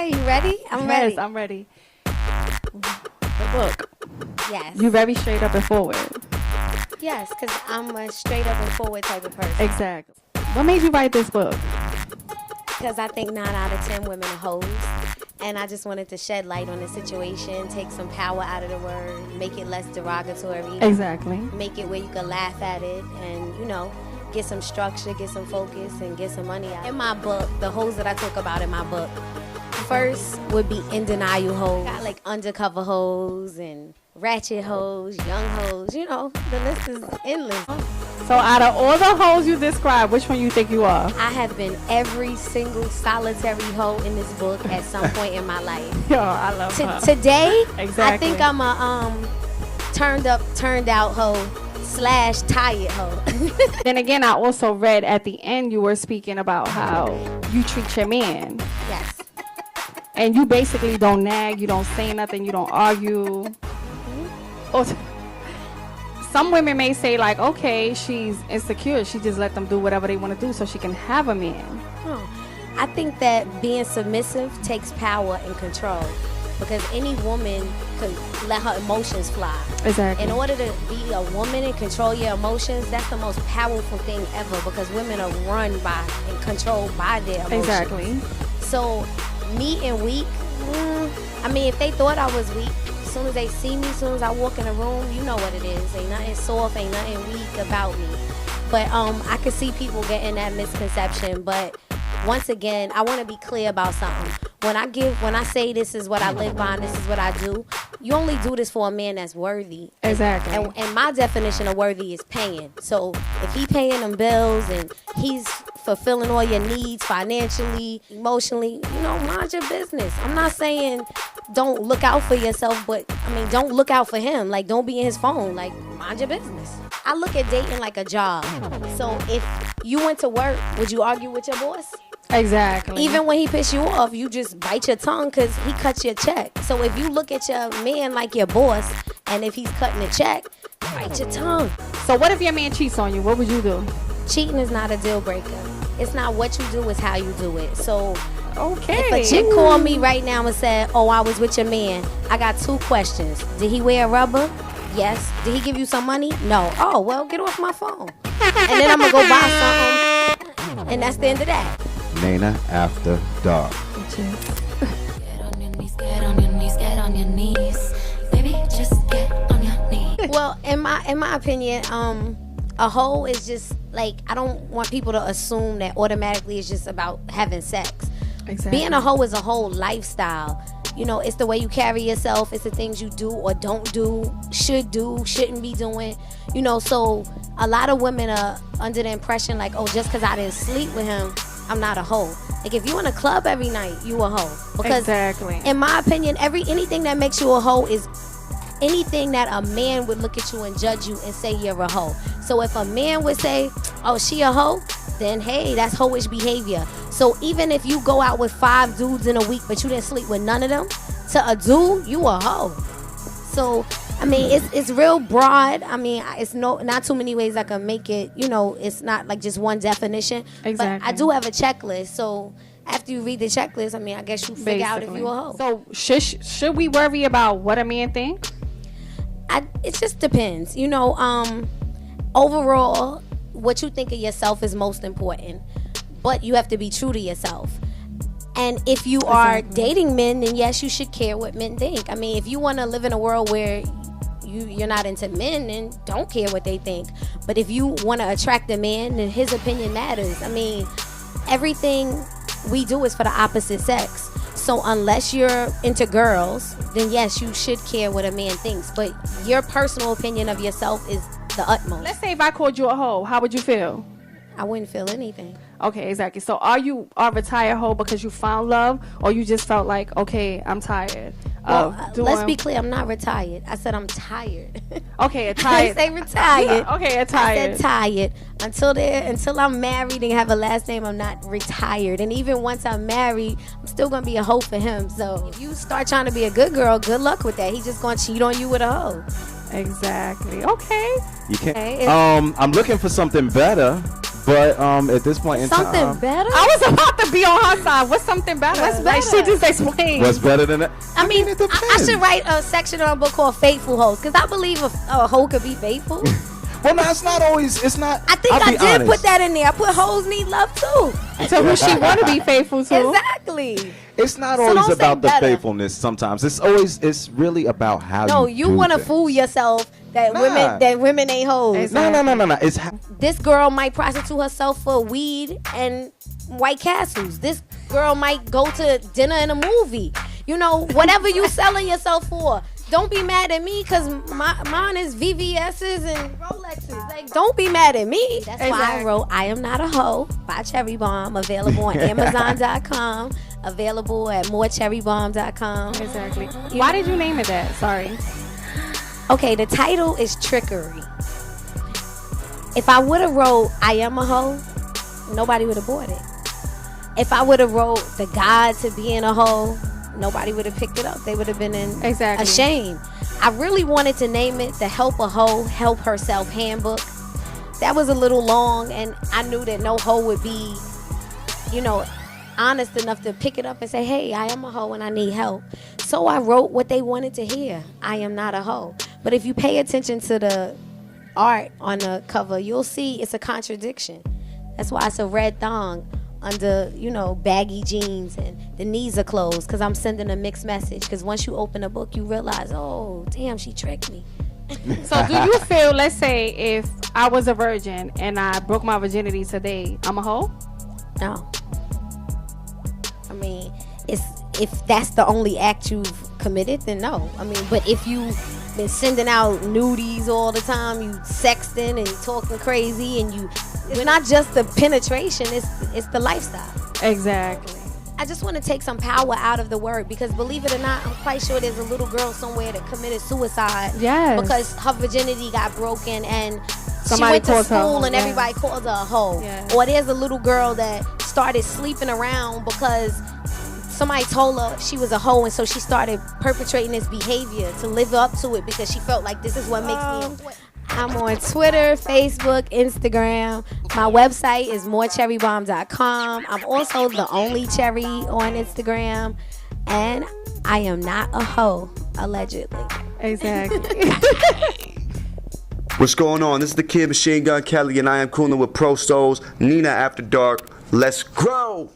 Okay, you ready? I'm ready. Yes, I'm ready. The book. Yes. You're very straight up and forward. Yes, because I'm a straight up and forward type of person. Exactly. What made you write this book? Because I think 9 out of 10 women are hoes. And I just wanted to shed light on the situation, take some power out of the word, make it less derogatory. Exactly. Make it where you can laugh at it and, get some structure, get some focus, and get some money out. In my book, the hoes that I talk about in my book, first would be in denial hoes. Got like undercover hoes and ratchet hoes, young hoes. The list is endless. So out of all the hoes you described, which one you think you are? I have been every single solitary hoe in this book at some point in my life. Yo, I love her. Today, Exactly. I think I'm a turned up, turned out hoe / tired hoe. Then again, I also read at the end you were speaking about how you treat your man. Yes. And you basically don't nag, you don't say nothing, you don't argue. Or some women may say like, okay, she's insecure. She just let them do whatever they want to do so she can have a man. I think that being submissive takes power and control because any woman could let her emotions fly. Exactly. In order to be a woman and control your emotions, that's the most powerful thing ever because women are run by and controlled by their emotions. Exactly. So me and weak, if they thought I was weak, as soon as they see me, as soon as I walk in the room, you know what it is. Ain't nothing soft, ain't nothing weak about me. But I can see people getting that misconception. But once again, I want to be clear about something. When I say this is what I live by and this is what I do, you only do this for a man that's worthy. Exactly. And my definition of worthy is paying. So if he paying them bills and he's fulfilling all your needs financially, emotionally, mind your business. I'm not saying don't look out for yourself, but don't look out for him. Like, don't be in his phone. Like, mind your business. I look at dating like a job. So if you went to work, would you argue with your boss? Exactly. Even when he piss you off, you just bite your tongue because he cuts your check. So if you look at your man like your boss, and if he's cutting a check, bite your tongue. So what if your man cheats on you? What would you do? Cheating is not a deal breaker. It's not what you do, it's how you do it. So okay. If a chick called me right now and said, oh, I was with your man, I got 2 questions. Did he wear a rubber? Yes. Did he give you some money? No. Oh, well, get off my phone. And then I'm going to go buy something. And that's the end of that. Nena After Dark. Get on your knees, get on your knees, get on your knees. Baby, just get on your knees. Well, in my opinion, a hoe is just like, I don't want people to assume that automatically it's just about having sex. Exactly. Being a hoe is a whole lifestyle. It's the way you carry yourself. It's the things you do or don't do, should do, shouldn't be doing. So a lot of women are under the impression like, oh, just because I didn't sleep with him, I'm not a hoe. Like, if you in a club every night, you a hoe. Because exactly. In my opinion, anything that makes you a hoe is anything that a man would look at you and judge you and say you're a hoe. So if a man would say, oh, she a hoe, then hey, that's hoish behavior. So even if you go out with 5 dudes in a week, but you didn't sleep with none of them, to a dude, you a hoe. So, it's real broad. It's not too many ways I can make it, it's not like just one definition. Exactly. But I do have a checklist. So after you read the checklist, I guess you figure out if you a hoe. So should we worry about what a man thinks? It just depends. Overall, what you think of yourself is most important. But you have to be true to yourself. And if you are dating men, then yes, you should care what men think. If you want to live in a world where you're not into men, then don't care what they think. But if you want to attract a man, then his opinion matters. Everything we do is for the opposite sex. So unless you're into girls, then yes, you should care what a man thinks. But your personal opinion of yourself is the utmost. Let's say if I called you a hoe, how would you feel? I wouldn't feel anything. Okay, exactly. So are you a retired hoe because you found love, or you just felt like, okay, I'm tired of doing... Let's be clear, I'm not retired. I said I'm tired. Okay, I tired. say retired. Okay, tired. I said tired. Until I'm married and have a last name, I'm not retired. And even once I'm married, I'm still going to be a hoe for him. So if you start trying to be a good girl, good luck with that. He's just going to cheat on you with a hoe. Exactly. Okay. You can't. I'm looking for something better But at this point in Something time, better? I was about to be on her side. What's something better? What's Like better? she just explained. what's better than that? I mean, it I depends. should write a section on a book called Faithful Hoes, because I believe a hoe could be faithful. Well, no, it's not always. It's not. I think I'll I be did honest. put that in there. I put hoes need love too. So who she want to be faithful to? Exactly. It's not So always don't say about the better. faithfulness. Sometimes it's really about how No, you you want to things. fool yourself that Nah. women ain't hoes. Exactly. No. It's This girl might prostitute herself for weed and White Castles. This girl might go to dinner and a movie. You know, whatever you selling yourself for. Don't be mad at me because mine is VVS's and Rolexes. Like, don't be mad at me. That's why I Exactly. wrote I Am Not a Hoe by Cherry Bomb, available on Amazon.com, available at morecherrybomb.com. Exactly. Why did you name it that? Sorry. Okay, the title is Trickery. If I would have wrote I Am a Hoe, nobody would have bought it. If I would have wrote The Guide to Being a Hoe, nobody would have picked it up. They would have been Exactly. ashamed. I really wanted to name it the Help a Hoe, Help Herself Handbook. That was a little long, and I knew that no hoe would be, honest enough to pick it up and say, hey, I am a hoe and I need help. So I wrote what they wanted to hear. I am not a hoe. But if you pay attention to the art on the cover, you'll see it's a contradiction. That's why it's a red thong under, baggy jeans and the knees are closed, because I'm sending a mixed message. Because once you open a book, you realize, oh, damn, she tricked me. So do you feel, let's say, if I was a virgin and I broke my virginity today, I'm a hoe? No. I mean, if that's the only act you've committed, then no. I mean, but if you've been sending out nudies all the time, you sexting and talking crazy, and it's not just the penetration, it's the lifestyle. Exactly. I just want to take some power out of the word, because believe it or not, I'm quite sure there's a little girl somewhere that committed suicide. Yes. Because her virginity got broken and Somebody she went to calls her a school hoe, and yeah. everybody calls her a hoe. Yeah. Or there's a little girl that started sleeping around because somebody told her she was a hoe, and so she started perpetrating this behavior to live up to it because she felt like this is what makes me. I'm on Twitter, Facebook, Instagram. My website is morecherrybomb.com. I'm also the only cherry on Instagram. And I am not a hoe, allegedly. Exactly. What's going on? This is the Kid Machine Gun Kelly, and I am cooling with Pro Souls, Nena After Dark. Let's grow!